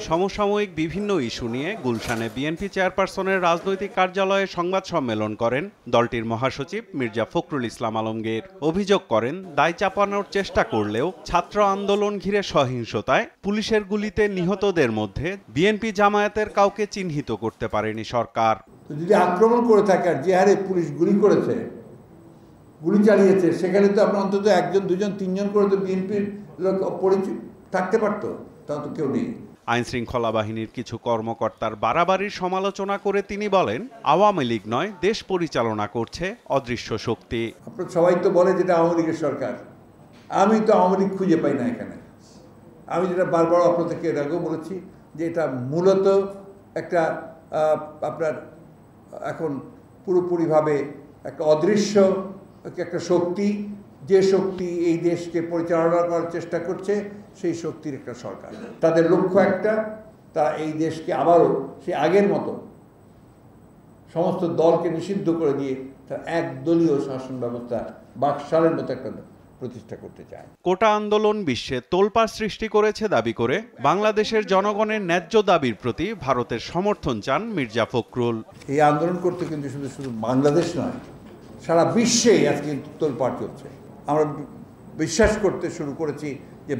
সমসাময়িক বিভিন্ন ইস্যু নিয়ে গুলশানে বিএনপি চেয়ারপারসনের রাজনৈতিক কার্যালয়ে সংবাদ সম্মেলন করেন দলটির মহাসচিব মির্জা ফখরুল ইসলাম আলমগীর। অভিযোগ করেন, দায় চাপানোর চেষ্টা করলেও ছাত্র আন্দোলন ঘিরে সহিংসতায় পুলিশের গুলিতে নিহতদের মধ্যে বিএনপি জামায়াতের কাউকে চিহ্নিত করতে পারেনি সরকার। যদি আক্রমণ করে থাকে আর যে হারে পুলিশ গুলি করেছে, গুলি চালিয়েছে, সেখানে তো আপনার অন্তত একজন, দুজন, তিনজন করে তো বিএনপির লোক পরিচয় থাকতে পারতো, তাও তো কেউ নেই। আইন শৃঙ্খলা বাহিনীর কিছু কর্মকর্তার বাড়াবাড়ির সমালোচনা করে তিনি বলেন, আওয়ামী লীগ নয়, দেশ পরিচালনা করছে অদৃশ্য শক্তি। আপনার সবাই তো বলে যেটা আওয়ামী লীগের সরকার, আমি তো আওয়ামী লীগ খুঁজে পাই না এখানে। আমি যেটা বারবার আপনাদেরকে এর আগেও বলেছি যে এটা মূলত একটা আপনার এখন পুরোপুরিভাবে একটা অদৃশ্য একটা শক্তি, যে শক্তি এই দেশকে পরিচালনা করার চেষ্টা করছে, সেই শক্তির একটা সরকার। তাদের লক্ষ্য একটা, তারা এই দেশকে আবারও সে আগের মতো সমস্ত দলকে নিষিদ্ধ করে দিয়ে তারা একদলীয় শাসন ব্যবস্থা বাকশালের মতো একটা প্রতিষ্ঠা করতে চায়। কোটা আন্দোলন বিশ্বে তোলপাড় সৃষ্টি করেছে দাবি করে বাংলাদেশের জনগণের ন্যায্য দাবির প্রতি ভারতের সমর্থন চান মির্জা ফখরুল। এই আন্দোলন করতে কিন্তু শুধু বাংলাদেশ নয়, সারা বিশ্বেই আজকে তোলপাড় চলছে। আমরা বিশ্বাস করতে শুরু করেছি যে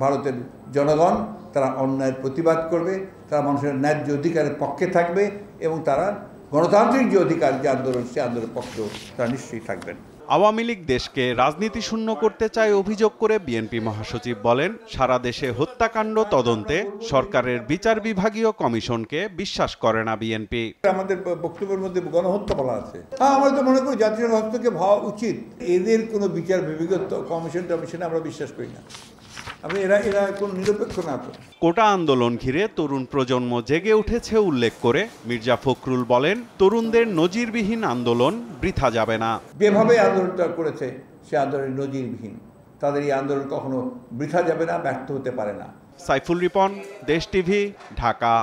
ভারতের জনগণ তারা অন্যায়ের প্রতিবাদ করবে, তারা মানুষের ন্যায্য অধিকারের পক্ষে থাকবে এবং তারা গণতান্ত্রিক যে অধিকার, যে আন্দোলন, সে আন্দোলনের পক্ষেও তারা নিশ্চয়ই থাকবেন। আওয়ামী লীগ দেশকে রাজনীতি শূন্য করতে চায় অভিযোগ করে বিএনপি মহাসচিব বলেন, সারা দেশে হত্যাকাণ্ড তদন্তে সরকারের বিচার বিভাগীয় কমিশনকে বিশ্বাস করে না বিএনপি। আমাদের বক্তব্যের মধ্যে গণহত্যা বলা আছে। আমরা তো মনে করি জাতীয় হস্তক্ষেপ হওয়া উচিত। এদের কোনো বিচার বিভাগীয় কমিশনে আমরা বিশ্বাস করি না। এরা কোন নিরপেক্ষ না। কোটা আন্দোলন ঘিরে তরুণ প্রজন্ম জেগে উঠেছে উল্লেখ করে মির্জা ফখরুল বলেন, তরুণদের নজিরবিহীন আন্দোলন বৃথা যাবে না। যেভাবে আন্দোলনটা করেছে সে আন্দোলন নজিরবিহীন, তাদের এই আন্দোলন কখনো বৃথা যাবে না, ব্যর্থ হতে পারে না। সাইফুল রিপন, দেশ টিভি, ঢাকা।